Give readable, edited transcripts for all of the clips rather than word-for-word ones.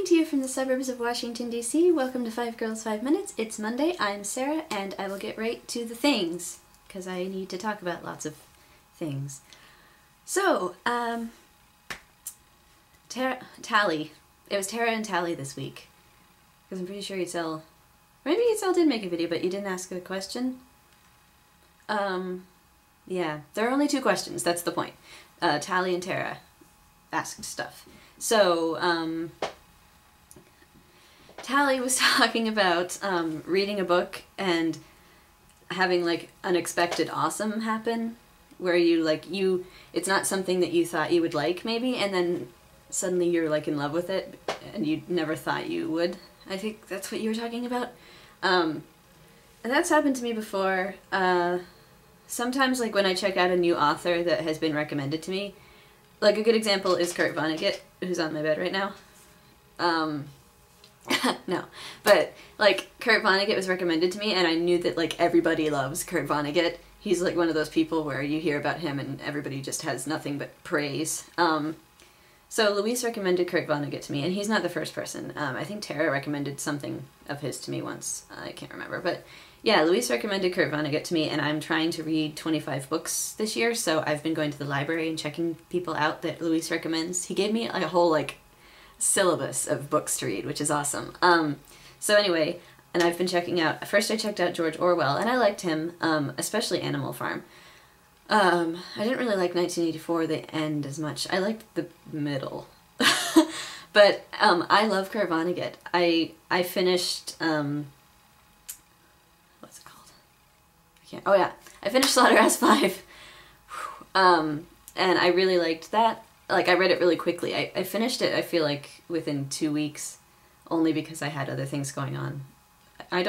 Coming to you from the suburbs of Washington, D.C., welcome to 5 Girls, 5 Minutes. It's Monday, I'm Sarah, and I will get right to the things, because I need to talk about lots of things. So, Tally. It was Tara and Tally this week, because I'm pretty sure maybe Edsel did make a video, but you didn't ask a question. Yeah, there are only 2 questions, that's the point. Tally and Tara asked stuff. So, Tally was talking about reading a book and having like unexpected awesome happen, where it's not something that you thought you would like maybe, and then suddenly you're like in love with it and you never thought you would. I think that's what you were talking about. And that's happened to me before. Sometimes like when I check out a new author that has been recommended to me, like a good example is Kurt Vonnegut, who's on my bed right now. No, but like Kurt Vonnegut was recommended to me and I knew that like everybody loves Kurt Vonnegut. He's like one of those people where you hear about him and everybody just has nothing but praise. So Luis recommended Kurt Vonnegut to me, and he's not the first person. I think Tara recommended something of his to me once. I can't remember, but yeah, Luis recommended Kurt Vonnegut to me, and I'm trying to read 25 books this year, so I've been going to the library and checking people out that Luis recommends. He gave me a whole like syllabus of books to read, which is awesome. So anyway, and I've been checking out, first I checked out George Orwell, and I liked him, especially Animal Farm. I didn't really like 1984, the end, as much. I liked the middle. But I love Kurt Vonnegut. I finished, what's it called? Oh yeah, I finished Slaughterhouse-Five. And I really liked that. Like, I read it really quickly. I finished it, I feel like, within 2 weeks, only because I had other things going on. I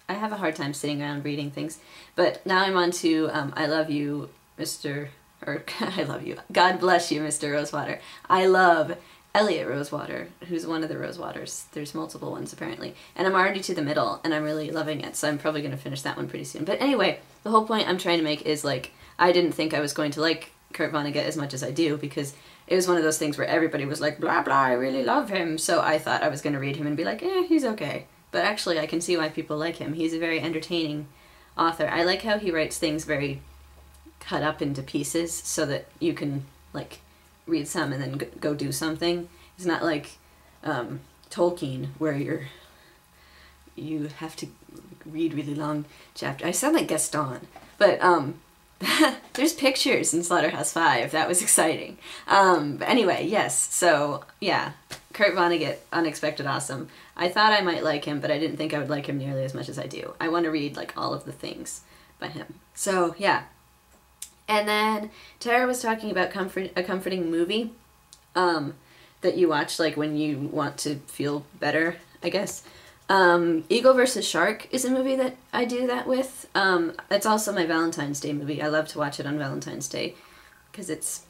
have a hard time sitting around reading things. But now I'm on to I Love You, I Love You. God Bless You, Mr. Rosewater. I love Elliot Rosewater, who's one of the Rosewaters. There's multiple ones, apparently. And I'm already to the middle, and I'm really loving it, so I'm probably going to finish that one pretty soon. But anyway, the whole point I'm trying to make is, like, I didn't think I was going to like Kurt Vonnegut as much as I do, because it was one of those things where everybody was like, blah, blah, I really love him. So I thought I was going to read him and be like, he's okay. But actually, I can see why people like him. He's a very entertaining author. I like how he writes things very cut up into pieces so that you can, like, read some and then go do something. It's not like Tolkien, where you have to read really long chapters. I sound like Gaston, but there's pictures in Slaughterhouse-Five. That was exciting. But anyway, yes. So yeah, Kurt Vonnegut, unexpected awesome. I thought I might like him, but I didn't think I would like him nearly as much as I do. I want to read like all of the things by him. So yeah. And then Tara was talking about a comforting movie that you watch like when you want to feel better, I guess. Eagle vs. Shark is a movie that I do that with. It's also my Valentine's Day movie. I love to watch it on Valentine's Day because it's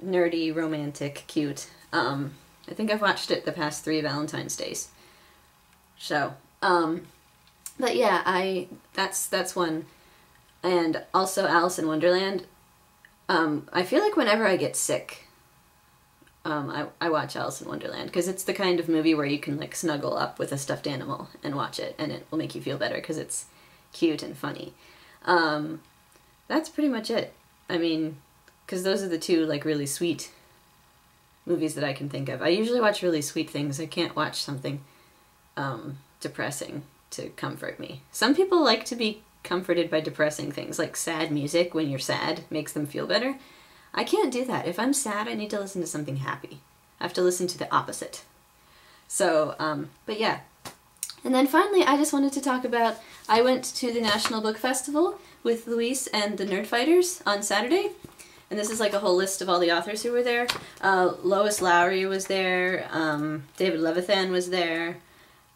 nerdy, romantic, cute. I think I've watched it the past 3 Valentine's Days. So, but yeah, that's one. And also Alice in Wonderland. I feel like whenever I get sick, I watch Alice in Wonderland, because it's the kind of movie where you can like snuggle up with a stuffed animal and watch it, and it will make you feel better because it's cute and funny. That's pretty much it. I mean, because those are the 2 like really sweet movies that I can think of. I usually watch really sweet things. I can't watch something depressing to comfort me. Some people like to be comforted by depressing things, like sad music when you're sad makes them feel better. I can't do that. If I'm sad, I need to listen to something happy. I have to listen to the opposite. So, but yeah. And then finally, I just wanted to talk about, I went to the National Book Festival with Luis and the Nerdfighters on Saturday. And this is like a whole list of all the authors who were there. Lois Lowry was there, David Levithan was there,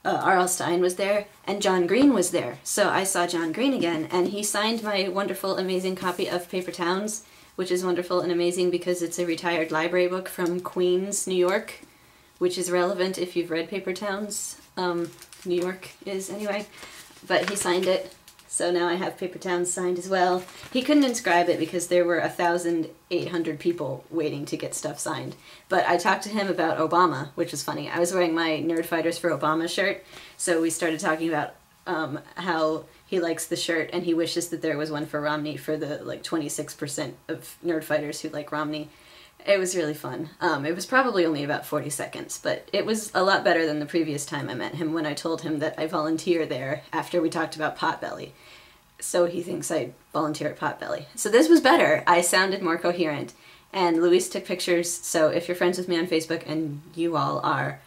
R.L. Stine was there, and John Green was there. So I saw John Green again, and he signed my wonderful, amazing copy of Paper Towns, which is wonderful and amazing because it's a retired library book from Queens, New York, which is relevant if you've read Paper Towns. New York is, anyway. But he signed it, So now I have Paper Towns signed as well. He couldn't inscribe it because there were 1,800 people waiting to get stuff signed. But I talked to him about Obama, which was funny. I was wearing my Nerd Fighters for Obama shirt, so we started talking about how he likes the shirt and he wishes that there was one for Romney for the 26% of Nerd Fighters who like Romney. It was really fun. It was probably only about 40 seconds, but it was a lot better than the previous time I met him when I told him that I volunteer there after we talked about Potbelly. So he thinks I volunteer at Potbelly. So this was better. I sounded more coherent. And Luis took pictures, so if you're friends with me on Facebook, and you all are,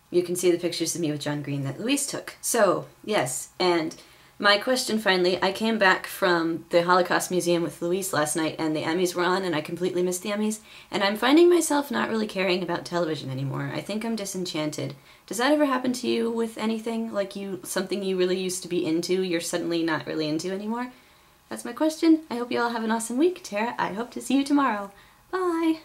you can see the pictures of me with John Green that Luis took. So, yes, and my question finally, I came back from the Holocaust Museum with Luis last night and the Emmys were on and I completely missed the Emmys, and I'm finding myself not really caring about television anymore. I think I'm disenchanted. Does that ever happen to you with anything? Like something you really used to be into, you're suddenly not really into anymore? That's my question. I hope you all have an awesome week. Tara, I hope to see you tomorrow. Bye!